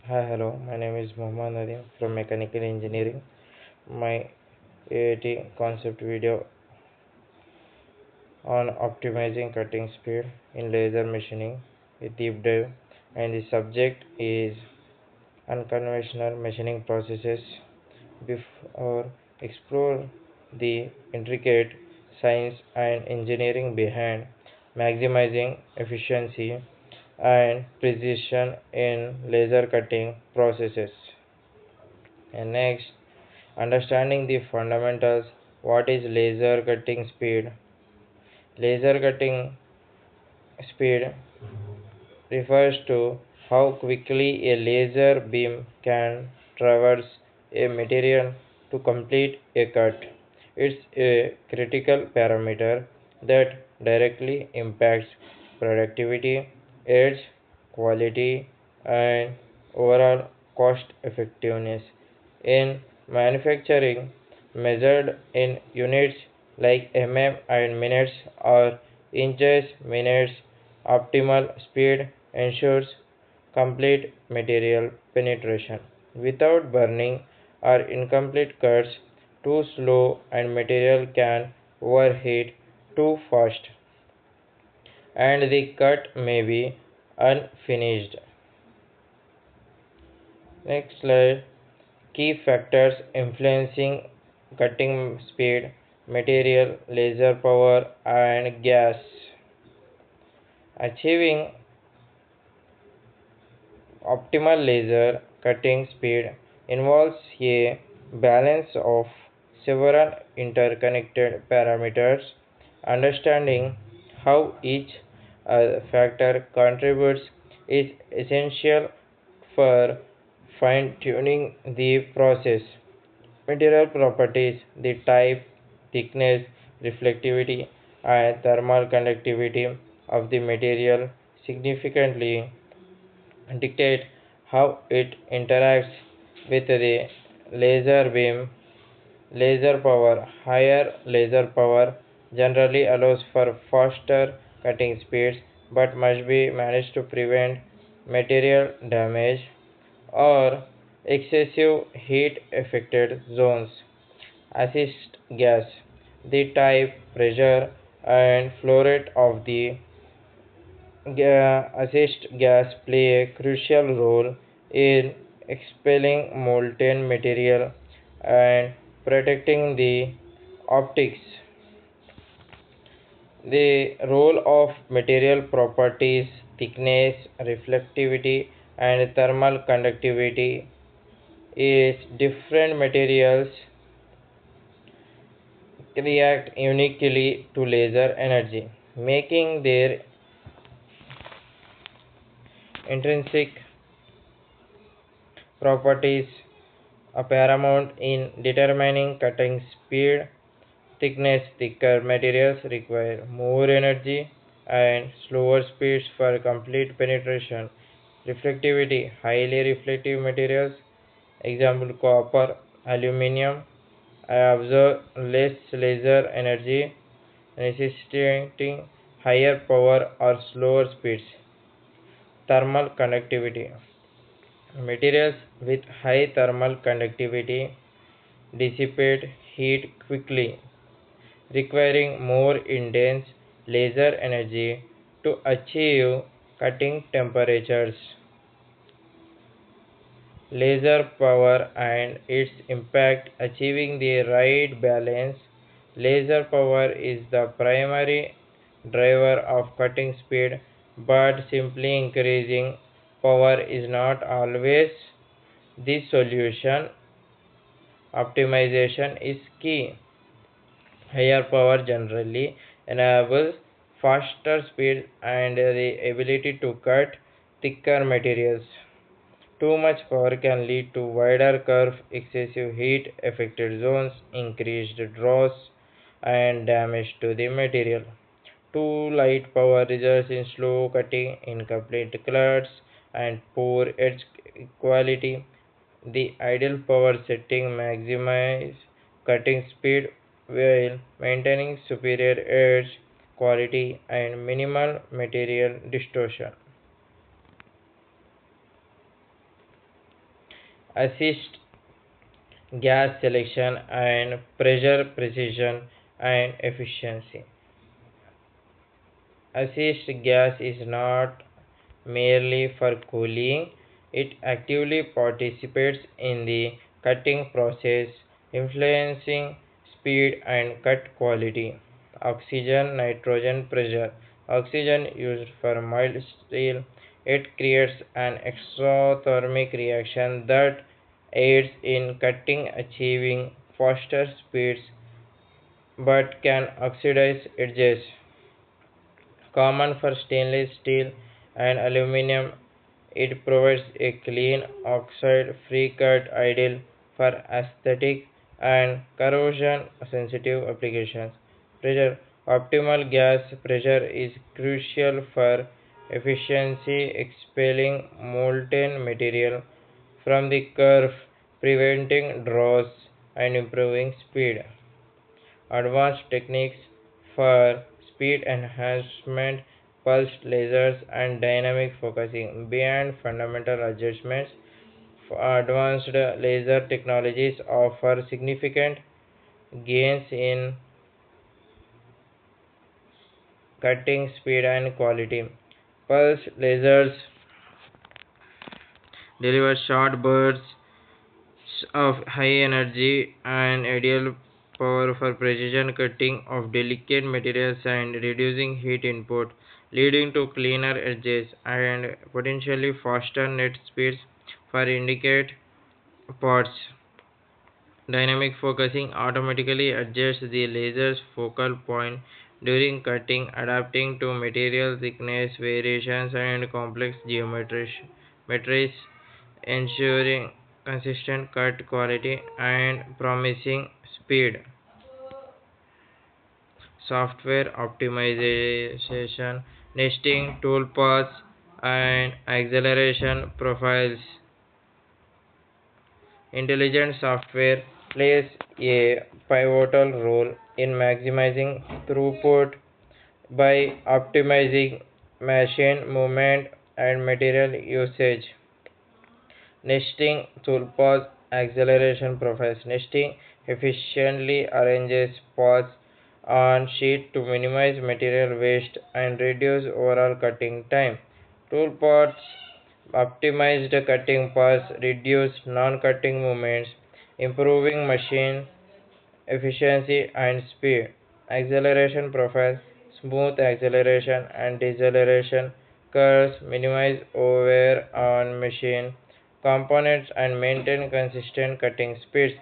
Hi, hello. My name is Muhammad Nadeem from Mechanical Engineering. My AAT concept video on optimizing cutting speed in laser machining, a deep dive, and the subject is unconventional machining processes. Before explore the intricate science and engineering behind maximizing efficiency and precision in laser cutting processes. And next, understanding the fundamentals. What is laser cutting speed? Laser cutting speed refers to how quickly a laser beam can traverse a material to complete a cut. It's a critical parameter that directly impacts productivity, edge, quality, and overall cost effectiveness. In manufacturing, measured in units like mm and minutes or inches minutes, optimal speed ensures complete material penetration without burning or incomplete cuts too slow and material can overheat too fast and the cut may be unfinished. Next slide. Key factors influencing cutting speed: material, laser power, and gas. Achieving optimal laser cutting speed involves a balance of several interconnected parameters. Understanding how each factor contributes is essential for fine tuning the process. Material properties: the type, thickness, reflectivity, and thermal conductivity of the material significantly dictate how it interacts with the laser beam. Laser power: higher laser power generally allows for faster cutting speeds but must be managed to prevent material damage or excessive heat affected zones. Assist gas: the type, pressure, and flow rate of the assist gas play a crucial role in expelling molten material and protecting the optics. The role of material properties: thickness, reflectivity, and thermal conductivity is different materials react uniquely to laser energy, making their intrinsic properties a paramount in determining cutting speed. Thickness: thicker materials require more energy and slower speeds for complete penetration. Reflectivity: highly reflective materials, example copper, aluminum, absorb less laser energy, necessitating higher power or slower speeds. Thermal conductivity: materials with high thermal conductivity dissipate heat quickly, requiring more intense laser energy to achieve cutting temperatures. Laser power and its impact: achieving the right balance. Laser power is the primary driver of cutting speed, but simply increasing power is not always the solution. Optimization is key. Higher power generally enables faster speed and the ability to cut thicker materials. Too much power can lead to wider curve, excessive heat affected zones, increased draws, and damage to the material. Too light power results in slow cutting, incomplete cuts, and poor edge quality. The ideal power setting maximizes cutting speed while maintaining superior edge quality and minimal material distortion. assist gas selection and pressure precision and efficiency. Assist gas is not merely for cooling, it actively participates in the cutting process, influencing speed and cut quality. Oxygen nitrogen pressure. Oxygen used for mild steel, it creates an exothermic reaction that aids in cutting, achieving faster speeds but can oxidize edges, common for stainless steel and aluminum. It provides a clean, oxide-free cut ideal for aesthetic and corrosion-sensitive applications. Pressure. Optimal gas pressure is crucial for efficiency, expelling molten material from the curve, preventing draws, and improving speed. Advanced techniques for speed enhancement, pulsed lasers, and dynamic focusing. Beyond fundamental adjustments, advanced laser technologies offer significant gains in cutting speed and quality. Pulsed lasers deliver short bursts of high energy and ideal power for precision cutting of delicate materials and reducing heat input, leading to cleaner edges and potentially faster net speeds for indicate parts. Dynamic focusing automatically adjusts the laser's focal point during cutting, adapting to material thickness variations and complex geometries, ensuring consistent cut quality and promising speed. Software optimization, nesting toolpaths, and acceleration profiles. Intelligent software plays a pivotal role in maximizing throughput by optimizing machine movement and material usage. Nesting toolpath acceleration profiles. Nesting efficiently arranges paths on sheet to minimize material waste and reduce overall cutting time. Toolpaths optimized cutting paths reduce non-cutting movements, improving machine efficiency and speed. Acceleration profile, smooth acceleration and deceleration curves minimize wear on machine components and maintain consistent cutting speeds,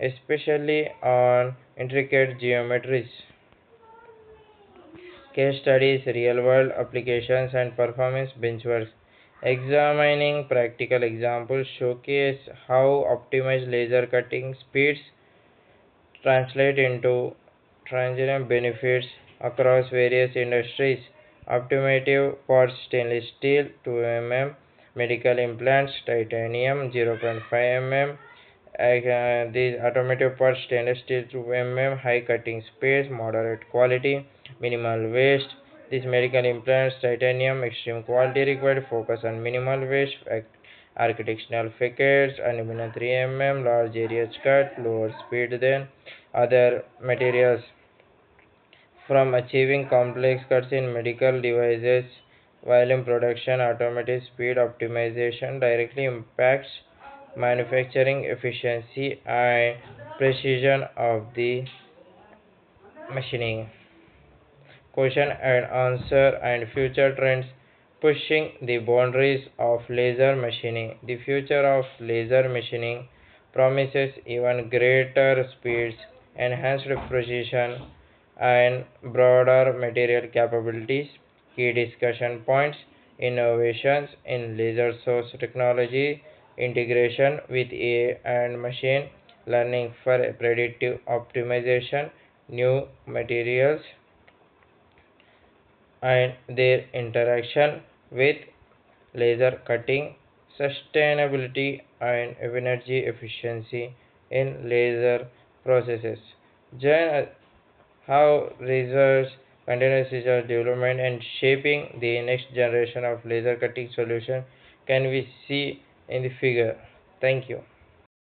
especially on intricate geometries. Case studies, real world applications, and performance benchmarks. Examining practical examples showcase how optimized laser cutting speeds translate into transient benefits across various industries. Optimative parts stainless steel 2 mm, medical implants titanium 0.5 mm. These automotive parts stainless steel 2 mm, high cutting speeds, moderate quality, minimal waste. These medical implants titanium extreme quality required focus on minimal waste. Architectural facades aluminum 3 mm, large areas cut, lower speed than other materials. From achieving complex cuts in medical devices, while in production, automated speed optimization directly impacts manufacturing efficiency and precision of the machining. Question and answer and future trends pushing the boundaries of laser machining. The future of laser machining promises even greater speeds, enhanced precision, and broader material capabilities. Key discussion points: innovations in laser source technology, integration with AI and machine learning for predictive optimization, new materials and their interaction with laser cutting, sustainability, and energy efficiency in laser processes. Join how research, continuous research development, and shaping the next generation of laser cutting solution can we see in the figure. Thank you.